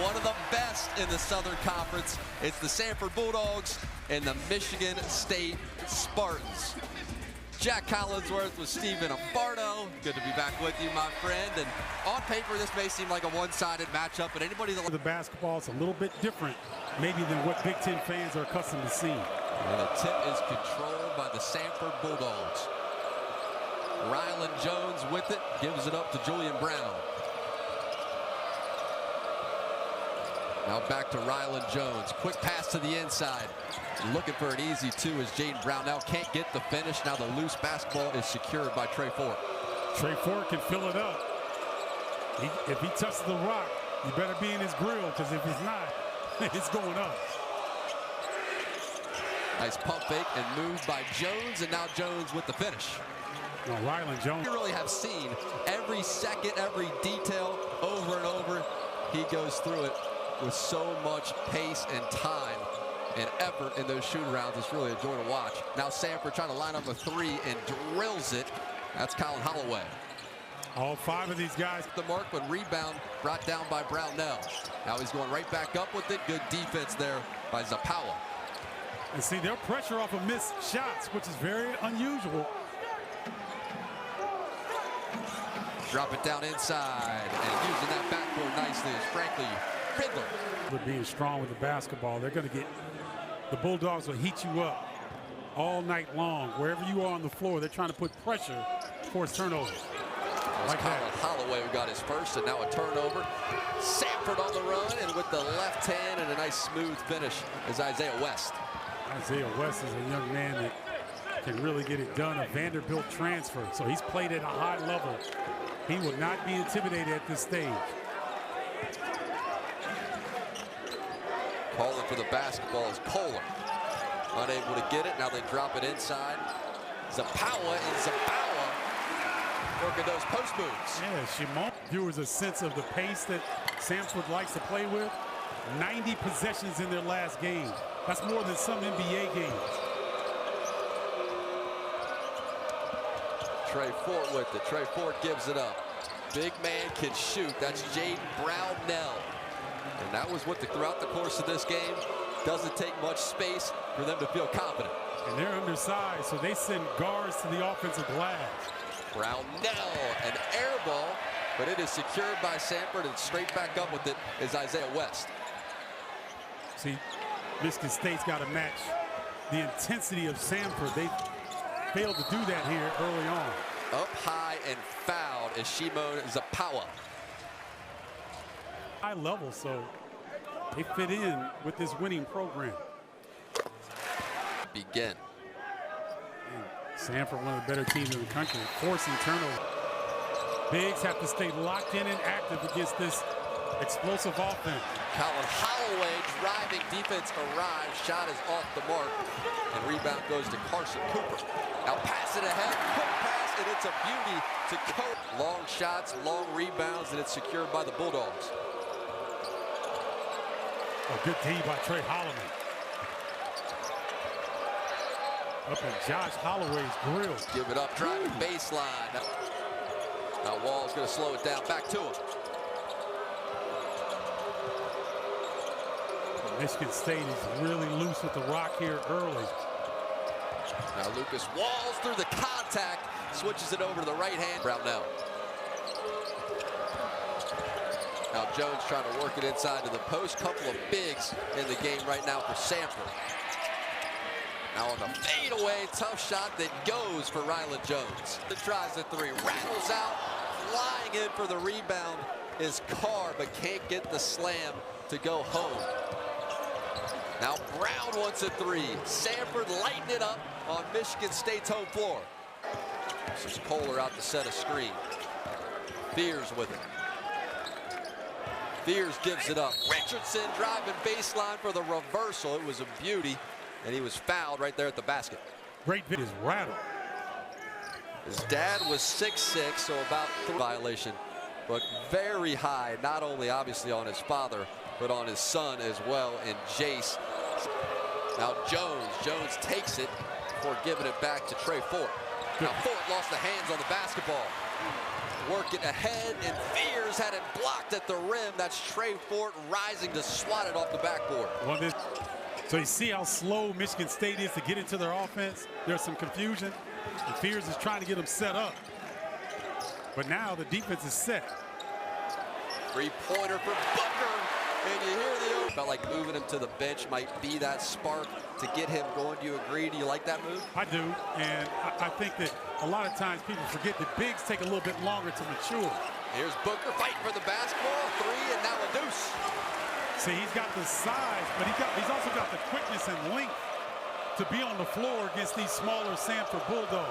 one of the best in the Southern Conference. It's the Samford Bulldogs and the Michigan State Spartans. Jack Collinsworth with Stephen Ambardo. Good to be back with you, my friend. And on paper, this may seem like a one-sided matchup, but anybody that... The basketball is a little bit different, maybe, than what Big Ten fans are accustomed to seeing. And the tip is controlled by the Samford Bulldogs. Rylan Jones with it, gives it up to Julian Brown. Now back to Rylan Jones. Quick pass to the inside. Looking for an easy two as Jaden Brown now can't get the finish. Now the loose basketball is secured by Trey Ford. Trey Ford can fill it up. If he touches the rock, you better be in his grill, because if he's not, it's going up. Nice pump fake and moved by Jones, and now Jones with the finish. Well, Rylan Jones. You really have seen every second, every detail over and over. He goes through it with so much pace and time and effort in those shoot-arounds. It's really a joy to watch. Now Samford trying to line up a three and drills it. That's Colin Holloway. All five of these guys. The mark, but rebound brought down by Brownell. Now he's going right back up with it. Good defense there by Zapawa. And see, they're pressure off of missed shots, which is very unusual. Drop it down inside, and using that backboard nicely is frankly Fiddler. They're being strong with the basketball. They're going to get, the Bulldogs will heat you up all night long. Wherever you are on the floor, they're trying to put pressure, force turnovers. Like Colin Holloway who got his first, and now a turnover. Samford on the run, and with the left hand and a nice smooth finish is Isaiah West. Isaiah West is a young man that can really get it done. A Vanderbilt transfer, so he's played at a high level. He will not be intimidated at this stage. Calling for the basketball is Kohler. Unable to get it. Now they drop it inside. Zapawa and Zapawa working those post moves. Yeah, Shimon viewers a sense of the pace that Samford likes to play with. 90 possessions in their last game. That's more than some NBA games. Trey Ford with it. Trey Ford gives it up. Big man can shoot. That's Jaden Brownell. And that was what throughout the course of this game, doesn't take much space for them to feel confident. And they're undersized, so they send guards to the offensive glass. Brownell, an air ball, but it is secured by Samford, and straight back up with it is Isaiah West. See, Michigan State's got to match the intensity of Samford. They failed to do that here early on. Up high and fouled is Shimon Zapawa. High level, so they fit in with this winning program. Begin. Samford, one of the better teams in the country, forcing turnover. Bigs have to stay locked in and active against this explosive offense. Colin Holloway driving defense arrives. Shot is off the mark, and rebound goes to Carson Cooper. Now pass it ahead, quick pass, and it's a beauty to Cope. Long shots, long rebounds, and it's secured by the Bulldogs. A good D by Trey Holloman. Up in Josh Holloway's grill. Give it up, driving baseline. Now Wall's going to slow it down. Back to him. Michigan State is really loose with the rock here early. Now Lucas Walls through the contact. Switches it over to the right hand. Brownell. Now Jones trying to work it inside to the post. Couple of bigs in the game right now for Samford. Now on the fadeaway, tough shot that goes for Rylan Jones. It tries the three, rattles out, flying in for the rebound is Carr, but can't get the slam to go home. Now Brown wants a three. Samford lighting it up on Michigan State's home floor. This is Kohler out to set a screen. Fears with it. Fears gives it up. Richardson driving baseline for the reversal. It was a beauty, and he was fouled right there at the basket. Great bit is rattled. His dad was 6'6", so about 3 violation, but very high, not only obviously on his father, but on his son as well, and Jace. Now Jones takes it before giving it back to Trey Ford. Now Ford lost the hands on the basketball. work it ahead, and Fears had it blocked at the rim. That's Trey Fort rising to swat it off the backboard. So you see how slow Michigan State is to get into their offense? There's some confusion. And Fears is trying to get them set up. But now the defense is set. Three-pointer for Booker. And you hear the felt like moving him to the bench might be that spark to get him going. Do you agree? Do you like that move? I do. And I think that a lot of times people forget that bigs take a little bit longer to mature. Here's Booker fighting for the basketball. Three, and now a deuce. See, he's got the size, but he's also got the quickness and length to be on the floor against these smaller Samford Bulldogs.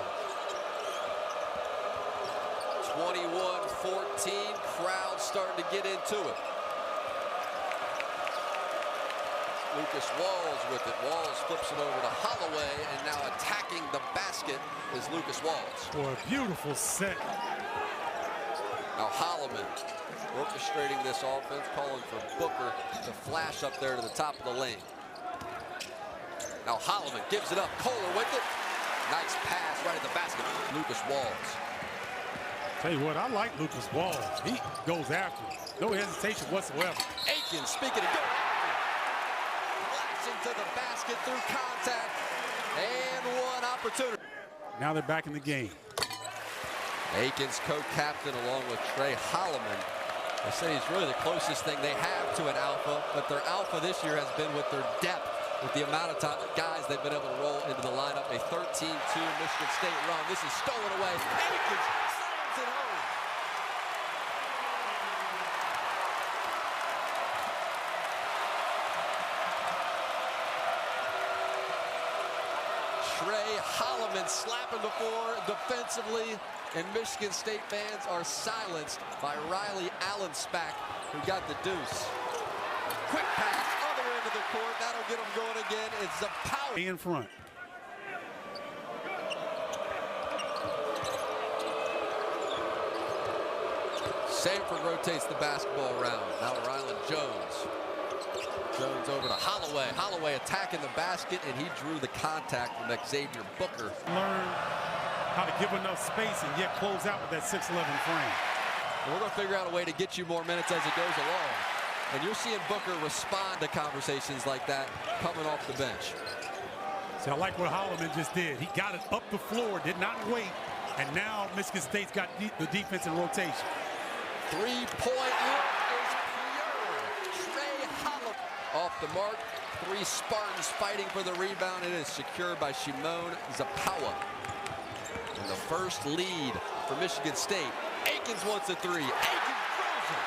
21-14, crowd starting to get into it. Lucas Walls with it. Walls flips it over to Holloway, and now attacking the basket is Lucas Walls. For a beautiful set. Now Holloman orchestrating this offense, calling for Booker to flash up there to the top of the lane. Now Holloman gives it up. Kohler with it. Nice pass right at the basket. Lucas Walls. Tell you what, I like Lucas Walls. He goes after it. No hesitation whatsoever. Aikens speaking of going after it. Flashing to the basket through contact. And one opportunity. Now they're back in the game. Aikens co-captain along with Trey Holloman. I say he's really the closest thing they have to an alpha, but their alpha this year has been with their depth, with the amount of guys they've been able to roll into the lineup. A 13-2 Michigan State run. This is stolen away. Aikens slams it home. Trey Holloman slapping the floor defensively, and Michigan State fans are silenced by Riley Allenspach, who got the deuce. Quick pass, other end of the court. That'll get them going again. It's the power. In front. Samford rotates the basketball around. Now Ryland Jones. Jones over to Holloway. Holloway attacking the basket, and he drew the contact from Xavier Booker. Learn how to give enough space and yet close out with that 6'11" frame. We're going to figure out a way to get you more minutes as it goes along. And you're seeing Booker respond to conversations like that coming off the bench. See, I like what Holloman just did. He got it up the floor, did not wait, and now Michigan State's got the defense in rotation. Three-point look is pure. Trey Holloman off the mark. Three Spartans fighting for the rebound. It is secured by Shimon Zapawa. And the first lead for Michigan State. Aikens wants a three. Aikens throws it.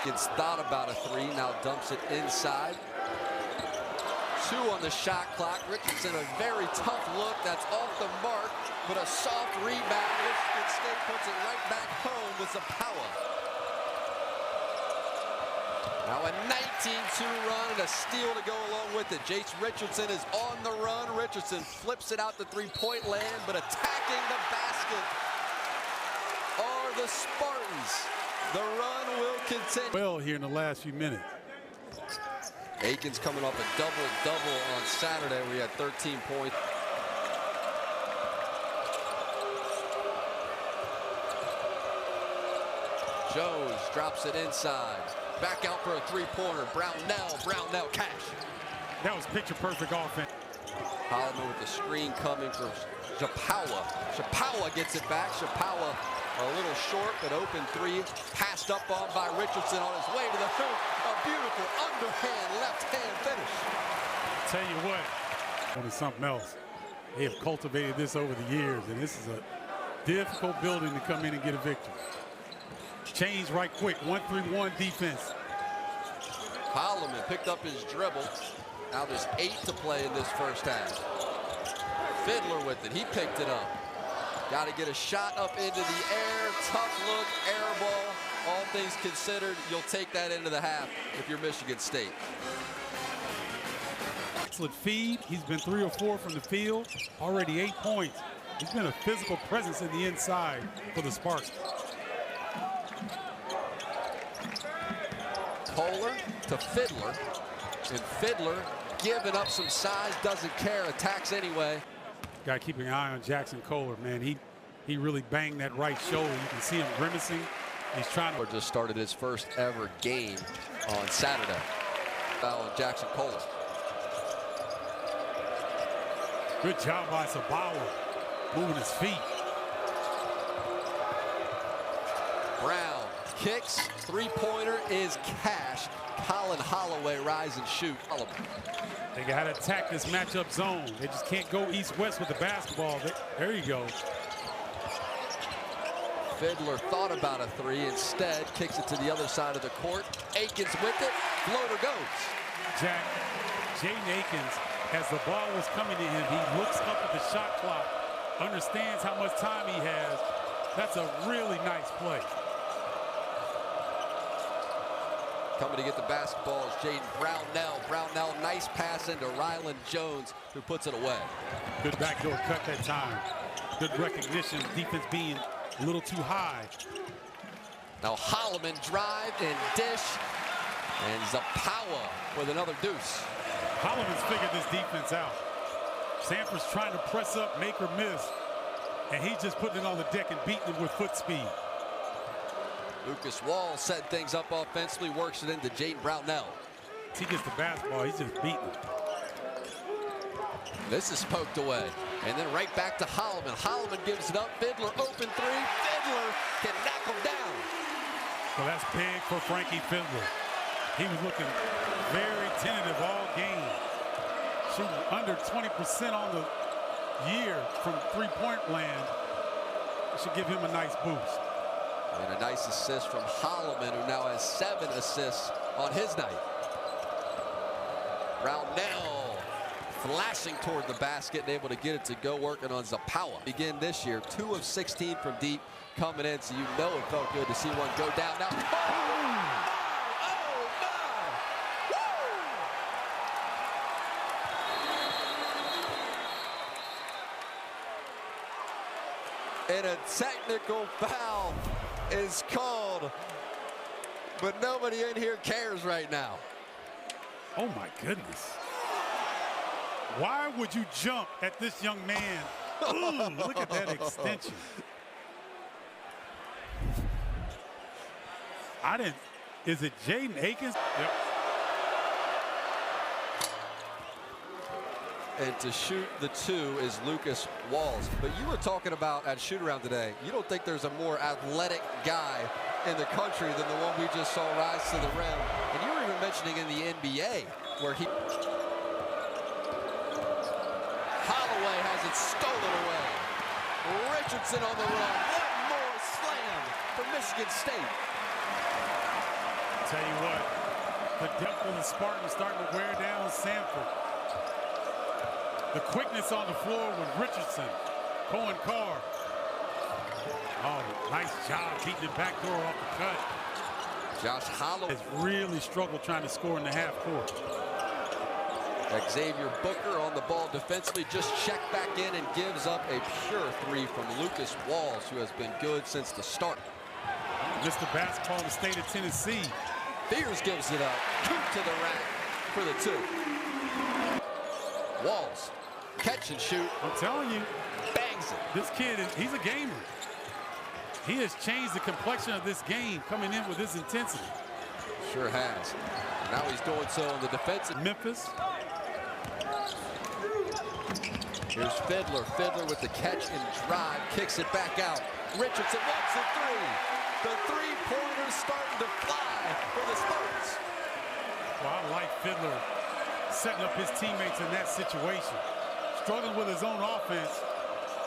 Aikens thought about a three, now dumps it inside. 2 on the shot clock. Richardson, a very tough look. That's off the mark, but a soft rebound. Michigan State puts it right back home with Zapawa. Now a 19-2 run and a steal to go along with it. Jace Richardson is on the run. Richardson flips it out to three-point land, but attacking the basket are the Spartans. The run will continue. Well, here in the last few minutes. Aikens coming off a double-double on Saturday where he had 13 points. Jones drops it inside. Back out for a three-pointer. Brownell cash. That was picture-perfect offense. Holloman with the screen coming for Zapawa. Zapawa gets it back. Zapawa a little short, but open three. Passed up on by Richardson on his way to the hoop. A beautiful underhand, left-hand finish. Tell you what, on something else. They have cultivated this over the years, and this is a difficult building to come in and get a victory. Change right quick. 1-3-1 defense. Holloman picked up his dribble. Now there's 8 to play in this first half. Fiddler with it. He picked it up. Got to get a shot up into the air. Tough look, air ball. All things considered, you'll take that into the half if you're Michigan State. Excellent feed. He's been 3 or 4 from the field. Already 8 points. He's been a physical presence in the inside for the Spartans. Kohler to Fiddler. And Fiddler giving up some size, doesn't care, attacks anyway. Got to keep an eye on Jackson Kohler, man. He he really banged that right shoulder. You can see him grimacing. He's trying to. Just started his first ever game on Saturday. Foul on Jackson Kohler. Good job by Sabawa, moving his feet. Brown kicks, three-pointer is cash. Colin Holloway rise and shoot. They got to attack this matchup zone. They just can't go east-west with the basketball. There you go. Fiddler thought about a three, instead kicks it to the other side of the court. Akins with it, floater goes. Jack, Jaden Akins, as the ball was coming to him, he looks up at the shot clock, understands how much time he has. That's a really nice play. Coming to get the basketball is Jaden Brownell. Brownell, nice pass into Ryland Jones, who puts it away. Good backdoor cut that time. Good recognition, defense being a little too high. Now Holloman drive and dish, and Zapawa with another deuce. Holloman's figured this defense out. Samford's trying to press up, make or miss, and he's just putting it on the deck and beating it with foot speed. Lucas Wall setting things up offensively, works it into Jaden Brownell. He gets the basketball, he's just beating it. This is poked away, and then right back to Holloman. Holloman gives it up, Fiddler open three. Fiddler can knock him down. So that's big for Frankie Fiddler. He was looking very tentative all game. Shooting under 20% on the year from three-point land. It should give him a nice boost. And a nice assist from Holloman, who now has 7 assists on his night. Brownell flashing toward the basket and able to get it to go, working on Zapawa. Begin this year, 2 of 16 from deep coming in, so you know it felt good to see one go down. Now, and a technical foul is called, but nobody in here cares right now. Oh my goodness. Why would you jump at this young man? Ooh, look at that extension. Is it Jaden Akins? Yep. And to shoot the 2 is Lucas Walls. But you were talking about at shoot-around today, you don't think there's a more athletic guy in the country than the one we just saw rise to the rim. And you were even mentioning in the NBA where he... Holloway has it stolen away. Richardson on the run. One more slam for Michigan State. Tell you what, the depth of the Spartans starting to wear down Samford. The quickness on the floor with Richardson, Cohen Carr. Oh, nice job beating the back door off the cut. Josh Holloway has really struggled trying to score in the half court. Xavier Booker on the ball defensively, just checked back in and gives up a pure 3 from Lucas Walls, who has been good since the start. Missed the basketball in the state of Tennessee. Fears gives it up, to the rack for the 2. Walls, catch and shoot. I'm telling you, bangs it. This kid, he's a gamer. He has changed the complexion of this game coming in with this intensity. Sure has. Now he's doing so on the defensive. Memphis. Here's Fiddler. Fiddler with the catch and drive. Kicks it back out. Richardson wants a 3. The three-pointer's starting to fly for the Spartans. Well, I like Fiddler setting up his teammates in that situation. Struggling with his own offense,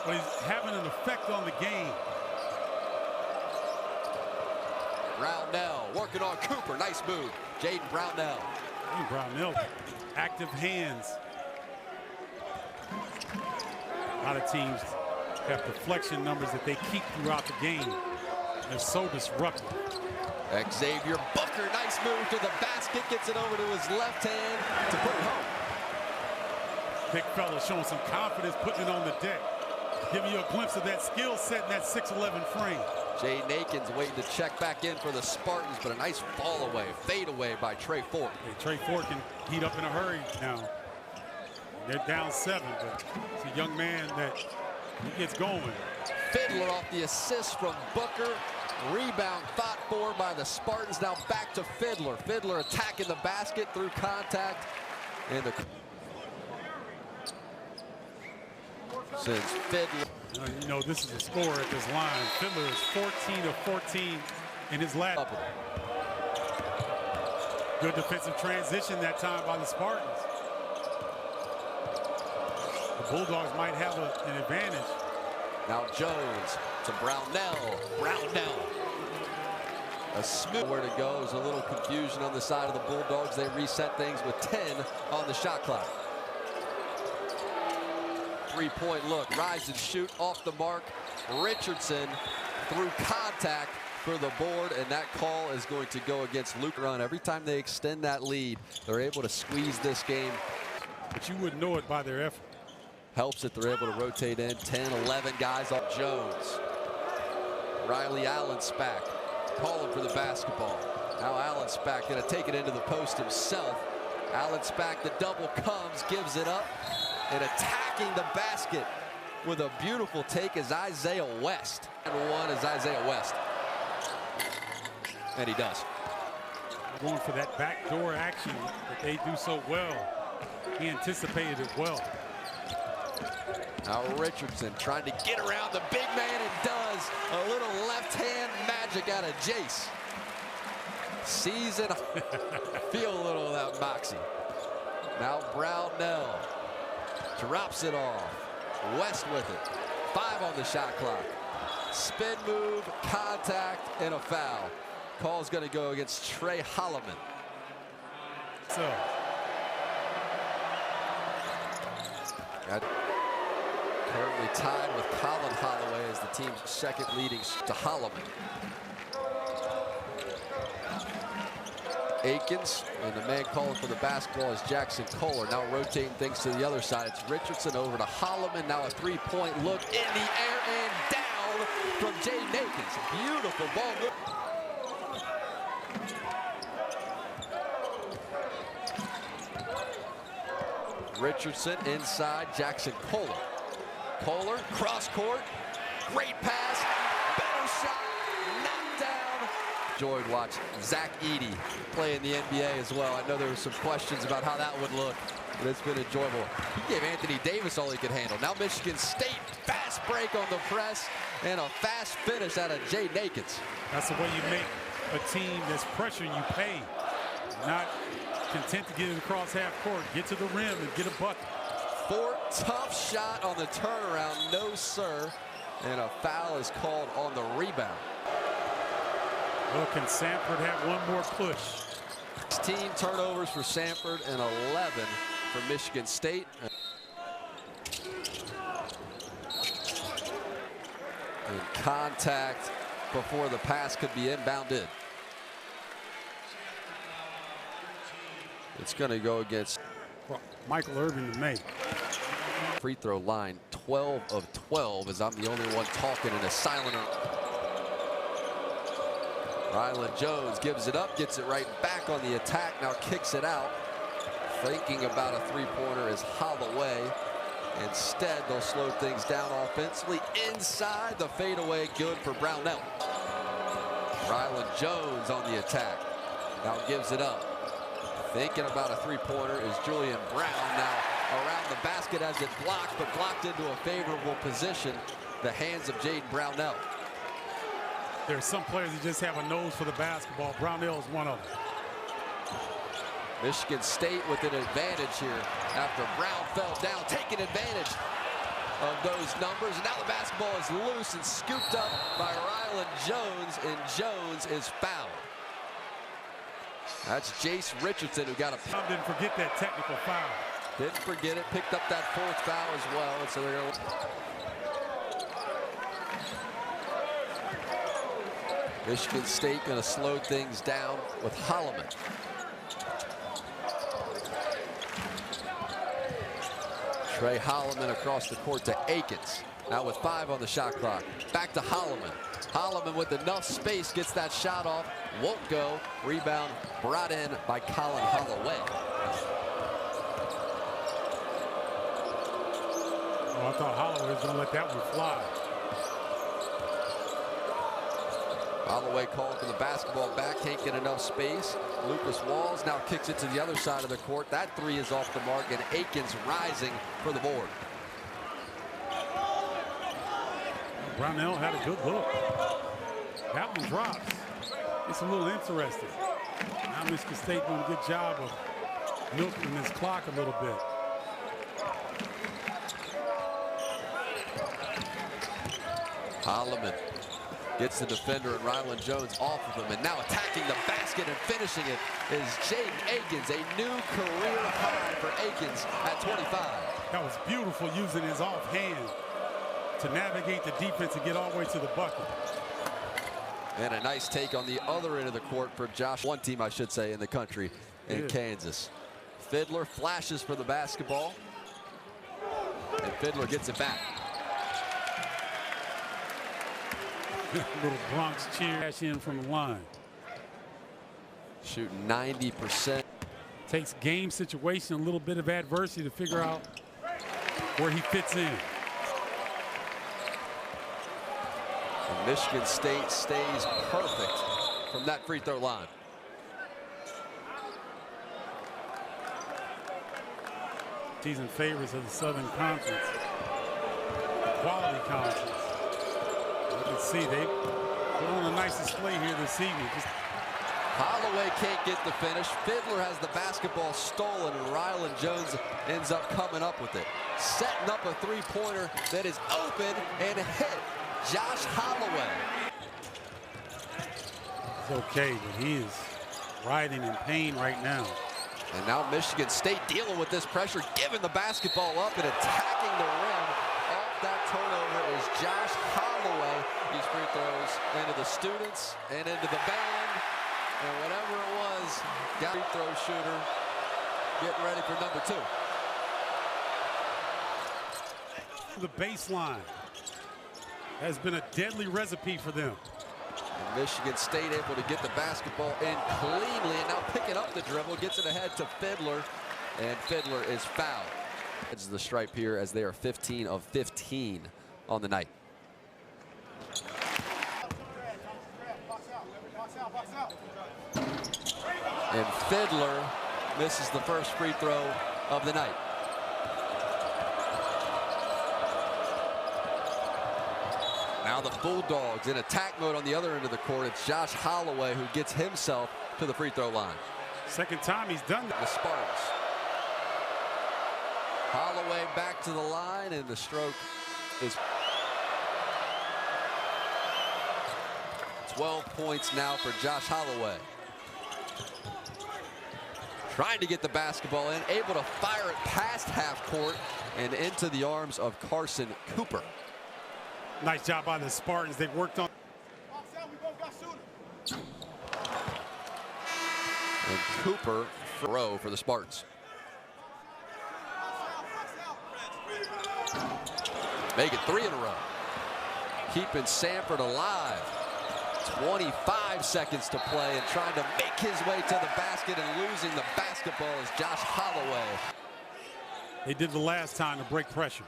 but he's having an effect on the game. Brownell working on Cooper. Nice move. Jaden Brownell. Brownell, active hands. A lot of teams have deflection numbers that they keep throughout the game. They're so disruptive. Xavier Booker, nice move to the basket, gets it over to his left hand to put it home. Big fella showing some confidence, putting it on the deck. Giving you a glimpse of that skill set in that 6'11" frame. Jaden Akins waiting to check back in for the Spartans, but a nice fall away, fade away by Trey Ford. Hey, Trey Ford can heat up in a hurry now. They're down 7, but it's a young man that he gets going. Fiddler off the assist from Booker. Rebound fought for by the Spartans. Now back to Fiddler. Fiddler attacking the basket through contact. And the since Fiddler. You know, this is a score at this line. Fiddler is 14 of 14 in his last. Good defensive transition that time by the Spartans. The Bulldogs might have an advantage. Now Jones to Brownell. Brownell. A smooth where to go. There's a little confusion on the side of the Bulldogs. They reset things with 10 on the shot clock. Three-point look. Rise and shoot off the mark. Richardson through contact for the board, and that call is going to go against Luke Run. Every time they extend that lead, they're able to squeeze this game. But you wouldn't know it by their effort. Helps that they're able to rotate in 10, 11 guys on Jones. Riley Allen's back, calling for the basketball. Now Allen's back, gonna take it into the post himself. Allen's back, the double comes, gives it up, and attacking the basket with a beautiful take is Isaiah West. And one is Isaiah West. And he does. Going for that backdoor action that they do so well. He anticipated it well. Now Richardson trying to get around the big man and does. A little left hand magic out of Jace. Sees it. Feel a little of that moxie. Now Brownell drops it off. West with it. 5 on the shot clock. Spin move, contact, and a foul. Call's going to go against Trey Holloman. So. Currently tied with Colin Holloway as the team's second leading to Holloman. Akins, and the man calling for the basketball is Jackson Kohler. Now rotating things to the other side. It's Richardson over to Holloman. Now a three-point look in the air and down from Jay Nakins. Beautiful ball. Richardson inside, Jackson Kohler. Kohler, cross court, great pass, better shot, knocked down. Enjoyed watching Zach Edey play in the NBA as well. I know there were some questions about how that would look, but it's been enjoyable. He gave Anthony Davis all he could handle. Now Michigan State, fast break on the press, and a fast finish out of Jay Nakins. That's the way you make a team that's pressuring you pay. Not content to get it across half court, get to the rim and get a bucket. Fort, tough shot on the turnaround, no sir, and a foul is called on the rebound. Well, can Samford have one more push? 16 turnovers for Samford and 11 for Michigan State. And contact before the pass could be inbounded. It's going to go against Michael Irvin to make. Free throw line 12 of 12 as I'm the only one talking in a silent. Ryland Jones gives it up, gets it right back on the attack, now kicks it out. Thinking about a three-pointer is Holloway. Instead, they'll slow things down offensively. Inside, the fadeaway good for Brownell. Ryland Jones on the attack. Now gives it up. Thinking about a three-pointer is Julian Brown. Now around the basket as it blocked, but blocked into a favorable position. The hands of Jaden Brownell. There are some players that just have a nose for the basketball. Brownell is one of them. Michigan State with an advantage here after Brown fell down, taking advantage of those numbers. And now the basketball is loose and scooped up by Ryland Jones, and Jones is fouled. That's Jace Richardson who got a Tom didn't forget that technical foul. Didn't forget it, picked up that fourth foul as well. And so they're going to Michigan State going to slow things down with Holloman. Trey Holloman across the court to Akins. Now with 5 on the shot clock. Back to Holloman. Holloman with enough space gets that shot off. Won't go. Rebound brought in by Colin Holloway. Oh, I thought Holloway was going to let that one fly. Holloway calling for the basketball back, can't get enough space. Lucas Walls now kicks it to the other side of the court. That three is off the mark, and Akins rising for the board. Brownell had a good look. That one drops. It's a little interesting. Now Michigan State doing a good job of milking this clock a little bit. Holloman gets the defender and Ryland Jones off of him, and now attacking the basket and finishing it is Jaden Akins, a new career high for Akins at 25. That was beautiful, using his offhand to navigate the defense and get all the way to the bucket. And a nice take on the other end of the court for Josh. One team, I should say, in the country in Kansas. Fiddler flashes for the basketball, and Fiddler gets it back. Little Bronx cheer. Cash in from the line. Shooting 90%. Takes game situation, a little bit of adversity to figure out where he fits in. And Michigan State stays perfect from that free throw line. Season favorites of the Southern Conference. Quality conference. You can see they put on a nice display here this evening. Holloway can't get the finish. Fiddler has the basketball stolen, and Ryland Jones ends up coming up with it. Setting up a three-pointer that is open and hit. Josh Holloway. It's okay, but he is writhing in pain right now. And now Michigan State dealing with this pressure, giving the basketball up and attacking the rim. Off that turnover is Josh Holloway. These free throws into the students and into the band. And whatever it was, got free throw shooter getting ready for number 2. The baseline has been a deadly recipe for them. And Michigan State able to get the basketball in cleanly, and now picking up the dribble, gets it ahead to Fiddler, and Fiddler is fouled. It's the stripe here as they are 15 of 15 on the night. And Fiddler misses the first free throw of the night. Now the Bulldogs in attack mode on the other end of the court. It's Josh Holloway who gets himself to the free throw line. Second time he's done that. The Spartans. Holloway back to the line, and the stroke is 12 points now for Josh Holloway. Trying to get the basketball in, able to fire it past half court and into the arms of Carson Cooper. Nice job by the Spartans. They've worked on. And Cooper throw for the Spartans. Make it 3 in a row. Keeping Samford alive. 25 seconds to play, and trying to make his way to the basket, and losing the basketball is Josh Holloway. They did the last time to break pressure.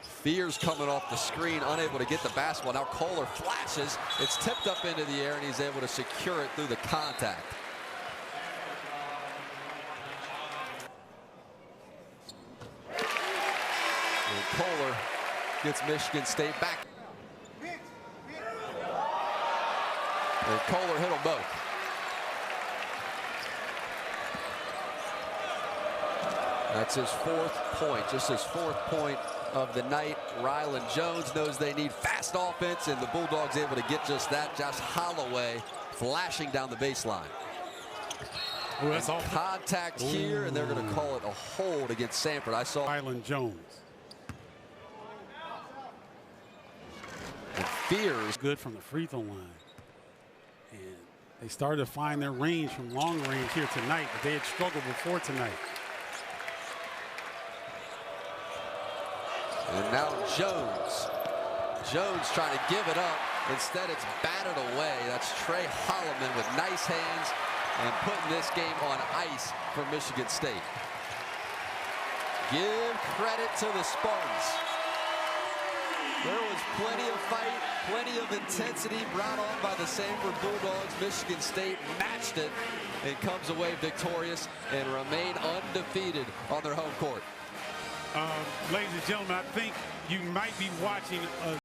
Fears coming off the screen, unable to get the basketball. Now Kohler flashes. It's tipped up into the air, and he's able to secure it through the contact. And Kohler gets Michigan State back. And Kohler hit them both. That's his 4th point, just his 4th point of the night. Ryland Jones knows they need fast offense, and the Bulldogs able to get just that. Josh Holloway flashing down the baseline. Ooh, that's all contact here, and they're going to call it a hold against Samford. I saw Ryland Jones. And Fears good from the free throw line. And they started to find their range from long range here tonight, but they had struggled before tonight. And now Jones. Jones trying to give it up. Instead, it's batted away. That's Trey Holloman with nice hands and putting this game on ice for Michigan State. Give credit to the Spartans. There was plenty of fight, plenty of intensity brought on by the Samford Bulldogs. Michigan State matched it and comes away victorious and remain undefeated on their home court. Ladies and gentlemen, I think you might be watching a